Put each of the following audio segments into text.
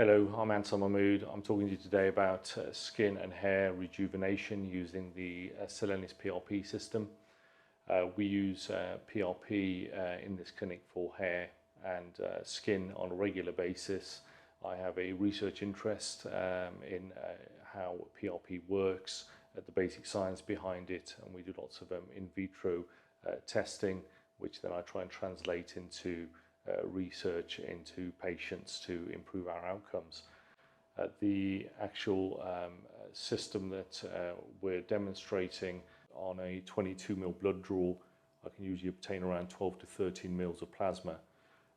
Hello, I'm Ansar Mahmood. I'm talking to you today about skin and hair rejuvenation using the Selenis PRP system. We use PRP in this clinic for hair and skin on a regular basis. I have a research interest in how PRP works, the basic science behind it, and we do lots of in vitro testing, which then I try and translate into research into patients to improve our outcomes. The actual system that we're demonstrating on a 22 ml blood draw, I can usually obtain around 12 to 13 mils of plasma.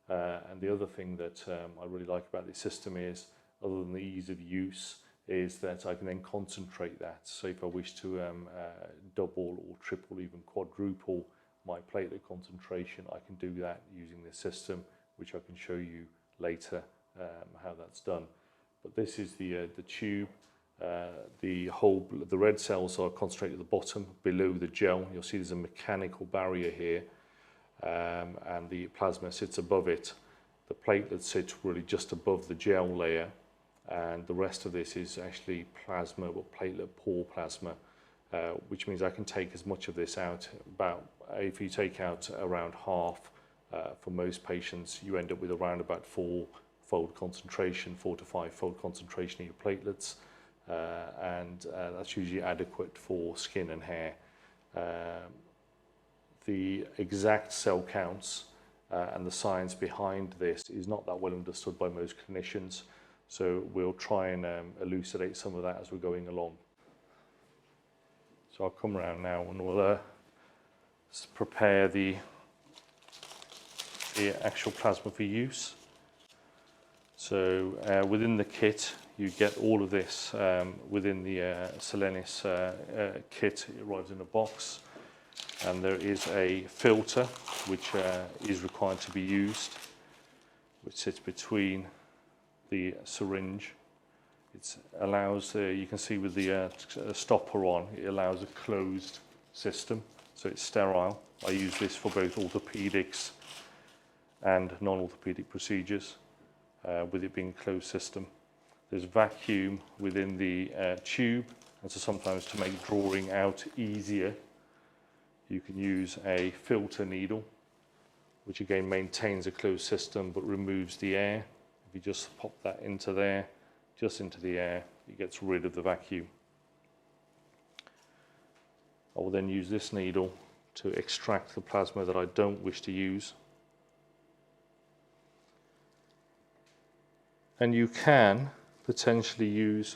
And the other thing that I really like about this system is, other than the ease of use, is that I can then concentrate that. So if I wish to double or triple, even quadruple my platelet concentration, I can do that using this system, which I can show you later how that's done. But this is the tube. The red cells are concentrated at the bottom below the gel. You'll see there's a mechanical barrier here, and the plasma sits above it. The platelets sit really just above the gel layer, and the rest of this is actually plasma, or platelet poor plasma, which means I can take as much of this out. If you take out around half, for most patients, you end up with around about 4-fold concentration, 4 to 5-fold concentration of your platelets, and that's usually adequate for skin and hair. The exact cell counts and the science behind this is not that well understood by most clinicians, so we'll try and elucidate some of that as we're going along. So I'll come around now and we'll prepare the actual plasma for use. So within the kit, you get all of this within the Selenis kit. It arrives in a box, and there is a filter which is required to be used, which sits between the syringe. It allows, you can see with the stopper on, it allows a closed system, so it's sterile. I use this for both orthopedics and non-orthopedic procedures, with it being a closed system. There's vacuum within the tube, and so sometimes to make drawing out easier, you can use a filter needle, which again maintains a closed system but removes the air. If you just pop that into there, just into the air, it gets rid of the vacuum. I will then use this needle to extract the plasma that I don't wish to use. And you can potentially use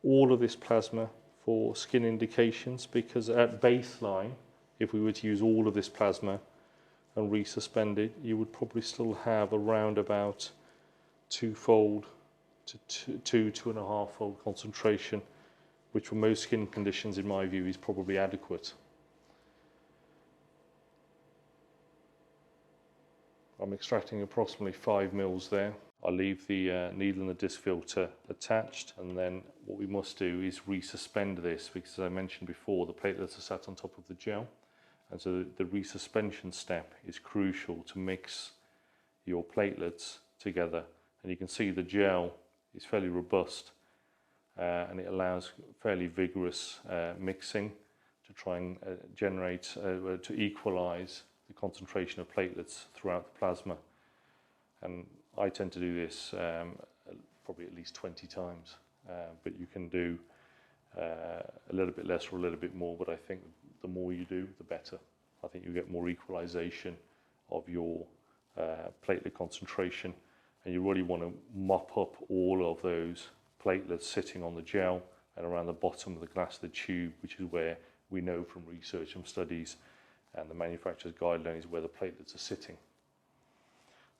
all of this plasma for skin indications, because at baseline, if we were to use all of this plasma and resuspend it, you would probably still have around about 2-fold to 2.5-fold concentration, which for most skin conditions, in my view, is probably adequate. I'm extracting approximately 5 mils there. I'll leave the needle and the disc filter attached, and then what we must do is resuspend this, because as I mentioned before, the platelets are sat on top of the gel, and so the resuspension step is crucial to mix your platelets together. And you can see the gel is fairly robust, and it allows fairly vigorous mixing to try and to equalize the concentration of platelets throughout the plasma. And I tend to do this probably at least 20 times, but you can do a little bit less or a little bit more, but I think the more you do, the better. I think you get more equalization of your platelet concentration, and you really want to mop up all of those platelets sitting on the gel and around the bottom of the glass of the tube, which is where we know from research and studies and the manufacturer's guidelines where the platelets are sitting.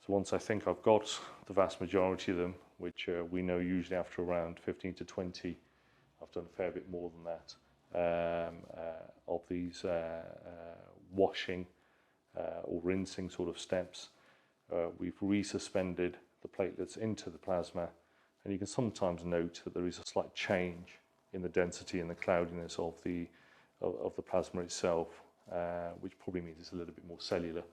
So once I think I've got the vast majority of them, which we know usually after around 15 to 20, I've done a fair bit more than that, of these washing or rinsing sort of steps, we've resuspended the platelets into the plasma, and you can sometimes note that there is a slight change in the density and the cloudiness of the plasma itself, which probably means it's a little bit more cellular.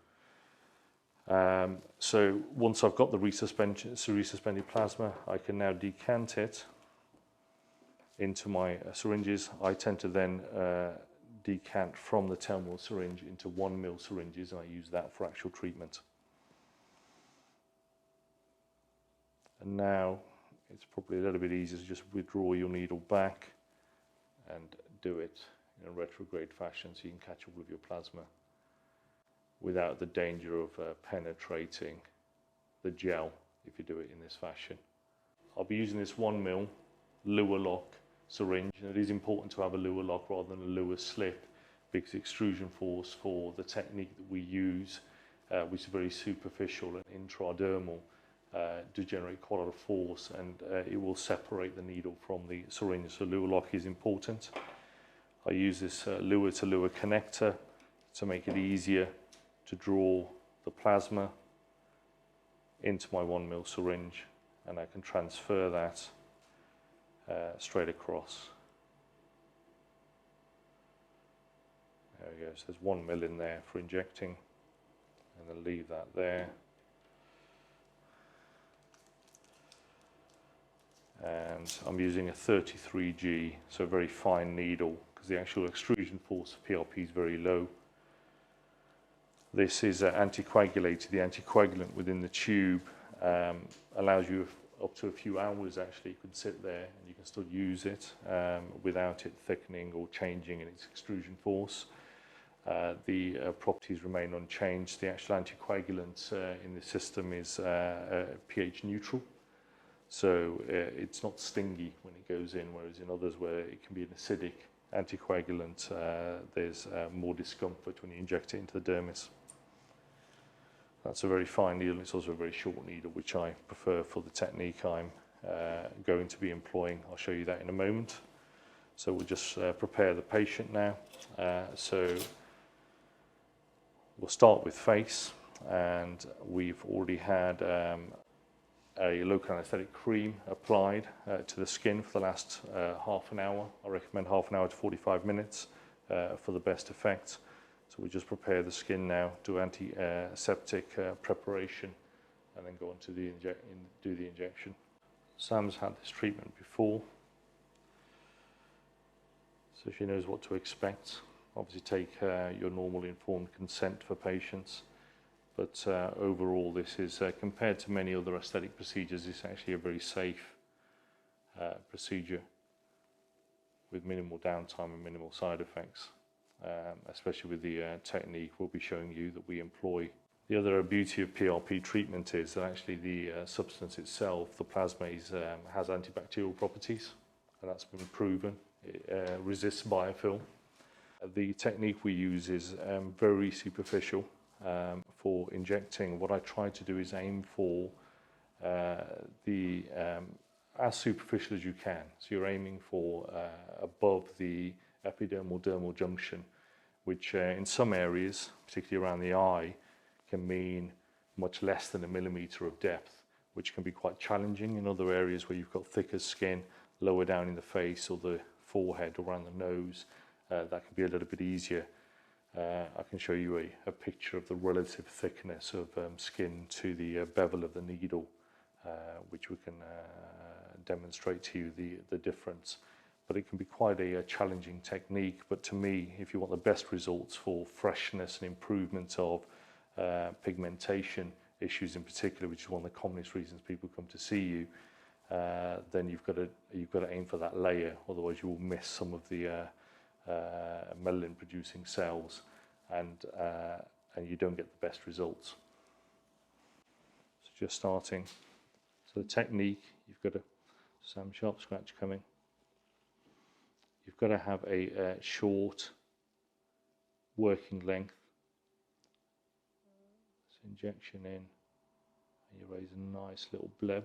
So once I've got the resuspended plasma, I can now decant it into my syringes. I tend to then decant from the 10 ml syringe into 1 ml syringes, and I use that for actual treatment. And now it's probably a little bit easier to just withdraw your needle back and do it in a retrograde fashion so you can catch all of your plasma without the danger of penetrating the gel if you do it in this fashion. I'll be using this 1 ml Luer lock syringe, and it is important to have a Luer lock rather than a Luer slip, because extrusion force for the technique that we use, which is very superficial and intradermal, do generate quite a lot of force, and it will separate the needle from the syringe, so Luer lock is important. I use this Luer to Luer connector to make it easier to draw the plasma into my 1 ml syringe, and I can transfer that straight across. There we go, so there's 1 ml in there for injecting, and I'll leave that there. And I'm using a 33G, so a very fine needle, because the actual extrusion force of PRP is very low. This is anticoagulated. The anticoagulant within the tube allows you up to a few hours, actually. You can sit there and you can still use it without it thickening or changing in its extrusion force. The properties remain unchanged. The actual anticoagulant in the system is pH neutral, so it's not stingy when it goes in, whereas in others where it can be an acidic anticoagulant, there's more discomfort when you inject it into the dermis. That's a very fine needle. It's also a very short needle, which I prefer for the technique I'm going to be employing. I'll show you that in a moment. So we'll just prepare the patient now. So we'll start with face, and we've already had a local anesthetic cream applied to the skin for the last half an hour. I recommend half an hour to 45 minutes for the best effect. So we just prepare the skin now, do antiseptic preparation, and then go on to do the injection. Sam's had this treatment before, so she knows what to expect. Obviously take your normal informed consent for patients, but overall this is, compared to many other aesthetic procedures, it's actually a very safe procedure with minimal downtime and minimal side effects. Especially with the technique we'll be showing you that we employ. The other beauty of PRP treatment is that actually the substance itself, the plasma, has antibacterial properties, and that's been proven. It resists biofilm. The technique we use is very superficial for injecting. What I try to do is aim for as superficial as you can. So you're aiming for above the epidermal dermal junction, which in some areas, particularly around the eye, can mean much less than 1 millimeter of depth, which can be quite challenging. In other areas where you've got thicker skin, lower down in the face or the forehead or around the nose, that can be a little bit easier. I can show you a picture of the relative thickness of skin to the bevel of the needle, which we can demonstrate to you the difference. But it can be quite a challenging technique. But to me, if you want the best results for freshness and improvement of pigmentation issues in particular, which is one of the commonest reasons people come to see you, then you've got to aim for that layer. Otherwise, you will miss some of the melanin-producing cells, and you don't get the best results. So just starting. So the technique, you've got some sharp scratch coming. You've got to have a short working length. So injection in, and you raise a nice little bleb,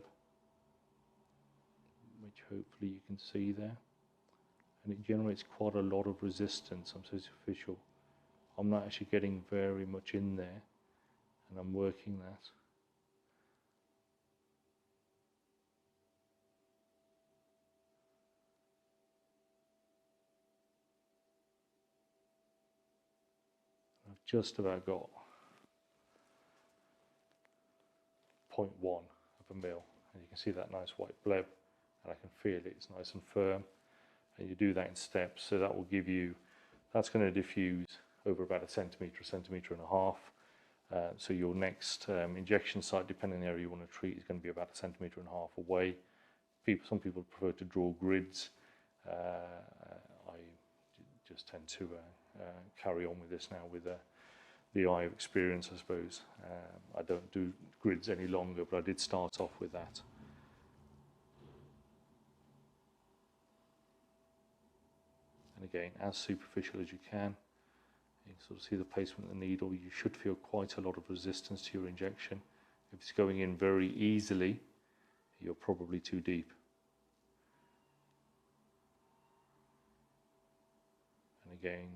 which hopefully you can see there. And it generates quite a lot of resistance. I'm so superficial. I'm not actually getting very much in there, and I'm working that. I've just about got 0.1 of a mil, and you can see that nice white bleb, and I can feel it, it's nice and firm. And you do that in steps, so that will give you, that's going to diffuse over about a centimetre and a half. So your next injection site, depending on the area you want to treat, is going to be about a centimetre and a half away. Some people prefer to draw grids. I just tend to carry on with this now with the eye of experience, I suppose. I don't do grids any longer, but I did start off with that. And again, as superficial as you can. You can sort of see the placement of the needle. You should feel quite a lot of resistance to your injection. If it's going in very easily, you're probably too deep. And again,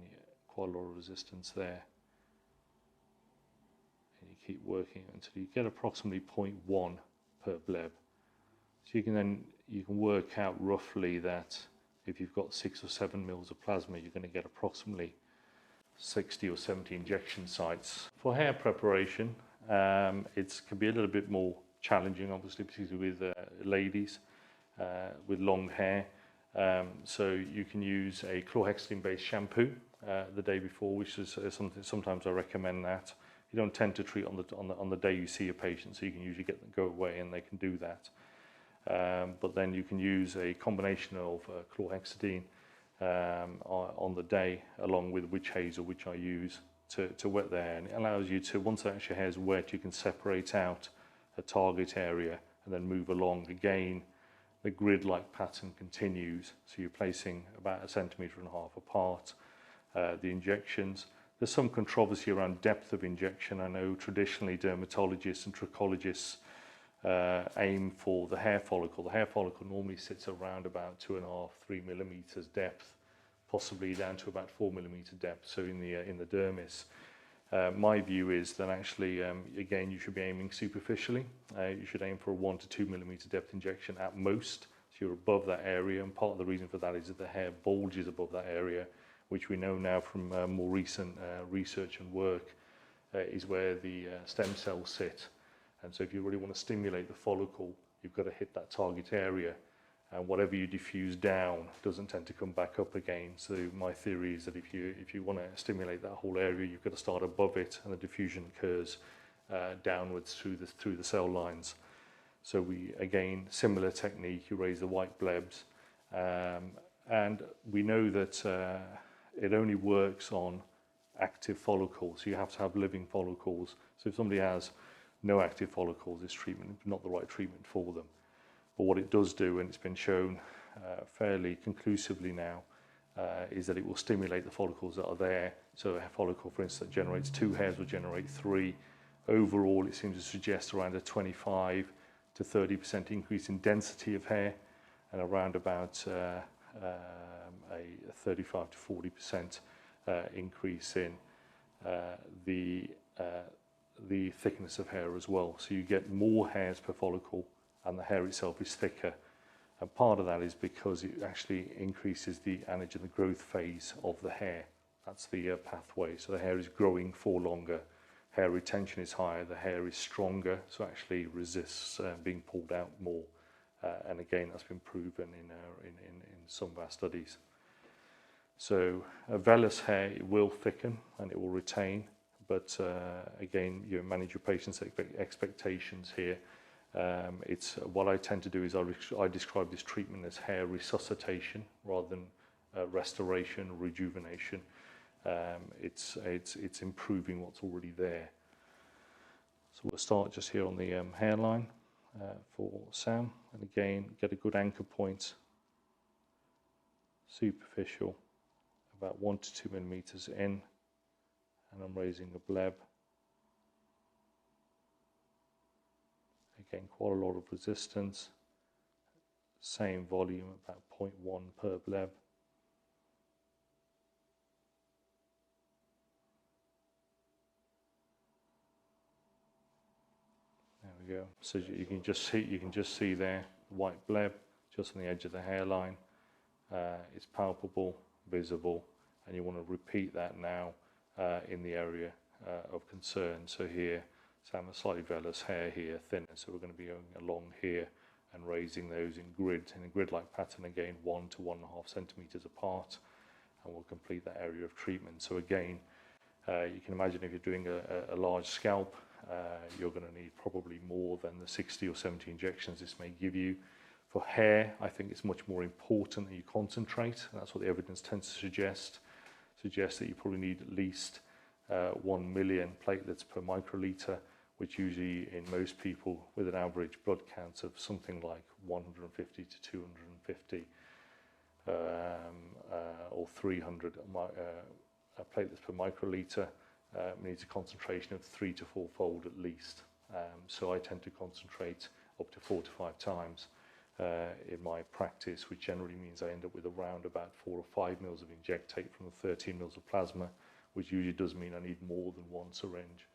quite a lot of resistance there. And you keep working until you get approximately 0.1 per bleb. So you can work out roughly that if you've got 6 or 7 mils of plasma, you're going to get approximately 60 or 70 injection sites. For hair preparation, it can be a little bit more challenging, obviously, particularly with ladies with long hair. So you can use a chlorhexidine-based shampoo the day before, which is something. Sometimes I recommend that. You don't tend to treat on the day you see a patient, so you can usually get them go away and they can do that. But then you can use a combination of chlorhexidine on the day, along with witch hazel, which I use to wet the hair, and it allows you to, once your hair is wet, you can separate out a target area and then move along. Again, the grid-like pattern continues, so you're placing about a centimetre and a half apart the injections. There's some controversy around depth of injection. I know traditionally dermatologists and trichologists aim for the hair follicle. The hair follicle normally sits around about 2.5, 3 millimeters depth, possibly down to about 4 millimeter depth. So in the dermis, my view is that actually, again, you should be aiming superficially. You should aim for a 1 to 2 millimeter depth injection at most. So you're above that area, and part of the reason for that is that the hair bulges above that area, which we know now from more recent research and work is where the stem cells sit. And so if you really want to stimulate the follicle, you've got to hit that target area. And whatever you diffuse down doesn't tend to come back up again. So my theory is that if you want to stimulate that whole area, you've got to start above it, and the diffusion occurs downwards through the cell lines. So we, again, similar technique, you raise the white blebs. And we know that it only works on active follicles. So you have to have living follicles. So if somebody has no active follicles, this treatment is not the right treatment for them. But what it does do, and it's been shown fairly conclusively now, is that it will stimulate the follicles that are there. So a follicle, for instance, that generates 2 hairs will generate 3. Overall, it seems to suggest around a 25 to 30% increase in density of hair, and around about a 35 to 40% increase in the thickness of hair as well. So you get more hairs per follicle, and the hair itself is thicker. And part of that is because it actually increases the anagen, the growth phase of the hair. That's the pathway. So the hair is growing for longer. Hair retention is higher. The hair is stronger, so actually resists being pulled out more. And again, that's been proven in some of our studies. So a vellus hair, it will thicken and it will retain. But again, you manage your patient's expectations here. It's what I tend to do is I describe this treatment as hair resuscitation rather than restoration or rejuvenation. It's improving what's already there. So we'll start just here on the hairline for Sam, and again get a good anchor point, superficial, about 1 to 2 millimeters in, and I'm raising a bleb. Again, quite a lot of resistance. Same volume, about 0.1 per bleb. There we go. So you can just see there the white bleb just on the edge of the hairline. It's palpable, visible, and you want to repeat that now in the area of concern. So here, So I'm a slightly vellus hair here, thinner, so we're going to be going along here and raising those in a grid-like pattern again, 1 to 1.5 centimeters apart, and we'll complete that area of treatment. So again, you can imagine if you're doing a large scalp, you're going to need probably more than the 60 or 70 injections this may give you. For hair, I think it's much more important that you concentrate, and that's what the evidence tends to suggest that you probably need at least 1 million platelets per microliter, which usually in most people with an average blood count of something like 150 to 250 or 300 platelets per microliter needs a concentration of 3 to 4-fold at least. So I tend to concentrate up to 4 to 5 times in my practice, which generally means I end up with around about 4 or 5 mils of injectate from the 13 mils of plasma, which usually does mean I need more than one syringe,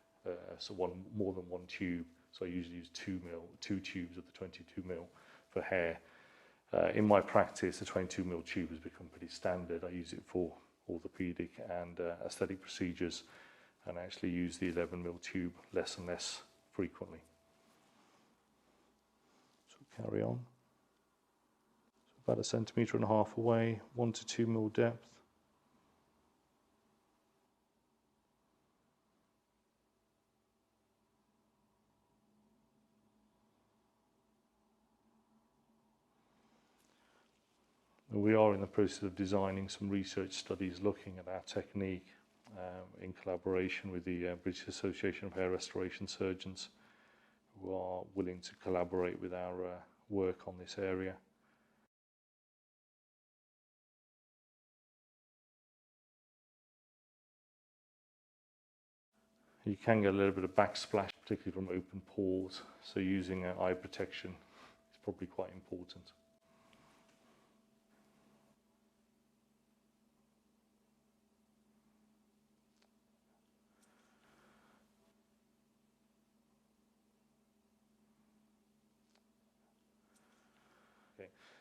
more than one tube. So I usually use 2 tubes of the 22 mil for hair. In my practice, the 22 mil tube has become pretty standard. I use it for orthopedic and aesthetic procedures, and I actually use the 11 mil tube less and less frequently. So carry on. So about 1.5 centimeters away, 1 to 2 mil depth. We are in the process of designing some research studies looking at our technique in collaboration with the British Association of Hair Restoration Surgeons, who are willing to collaborate with our work on this area. You can get a little bit of backsplash, particularly from open pores, so using eye protection is probably quite important.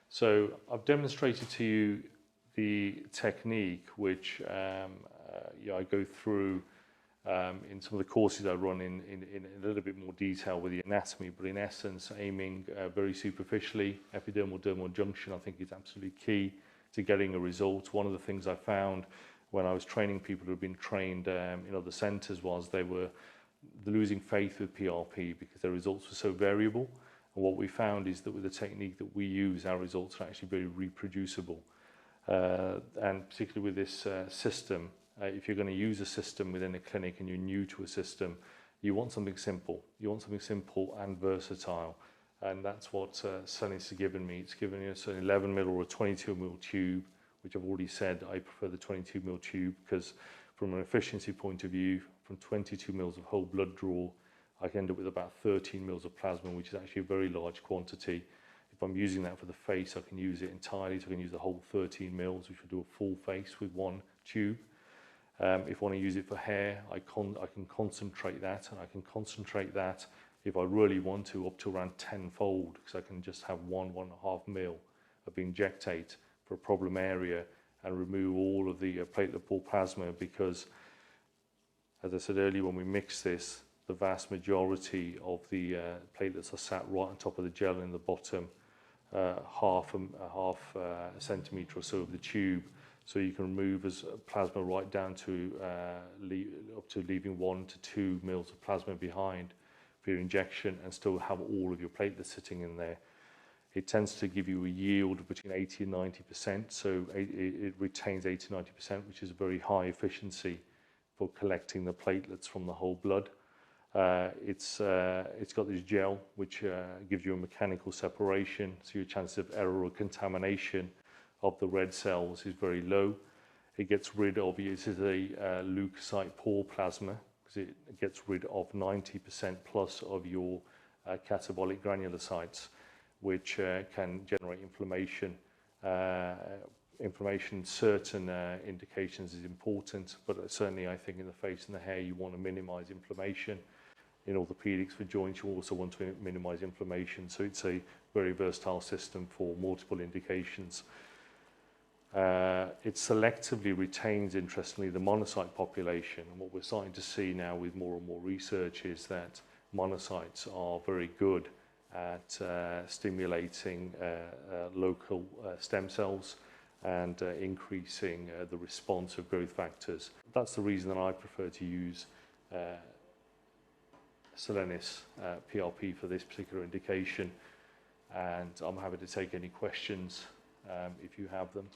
So I've demonstrated to you the technique which I go through in some of the courses I run in a little bit more detail with the anatomy, but in essence aiming very superficially. Epidermal dermal junction I think is absolutely key to getting a result. One of the things I found when I was training people who had been trained in other centres was they were losing faith with PRP because their results were so variable. And what we found is that with the technique that we use, our results are actually very reproducible. And particularly with this system, if you're going to use a system within a clinic and you're new to a system, you want something simple. You want something simple and versatile. And that's what Sunny's given me. It's given me an 11 mil or a 22 mil tube, which I've already said I prefer the 22 mil tube because from an efficiency point of view, from 22 mils of whole blood draw, I can end up with about 13 mils of plasma, which is actually a very large quantity. If I'm using that for the face, I can use it entirely, so I can use the whole 13 mils, which will do a full face with one tube. If I want to use it for hair, I can concentrate that, and I can concentrate that if I really want to up to around 10-fold, because I can just have 1.5 mil of injectate for a problem area and remove all of the platelet pool plasma, because as I said earlier, when we mix this, the vast majority of the platelets are sat right on top of the gel in the bottom, half a centimetre or so of the tube. So you can remove as plasma right down to up to leaving 1 to 2 mils of plasma behind for your injection and still have all of your platelets sitting in there. It tends to give you a yield between 80 and 90%, so it retains 80 to 90%, which is a very high efficiency for collecting the platelets from the whole blood. It's got this gel which gives you a mechanical separation, so your chance of error or contamination of the red cells is very low. It gets rid of, this is a leukocyte pore plasma, because it gets rid of 90% plus of your catabolic granulocytes, which can generate inflammation. Inflammation in certain indications is important, but certainly I think in the face and the hair you want to minimize inflammation. In orthopedics for joints you also want to minimize inflammation, so it's a very versatile system for multiple indications. It selectively retains, interestingly, the monocyte population, and what we're starting to see now with more and more research is that monocytes are very good at stimulating local stem cells and increasing the response of growth factors. That's the reason that I prefer to use Solenis PRP for this particular indication, and I'm happy to take any questions if you have them.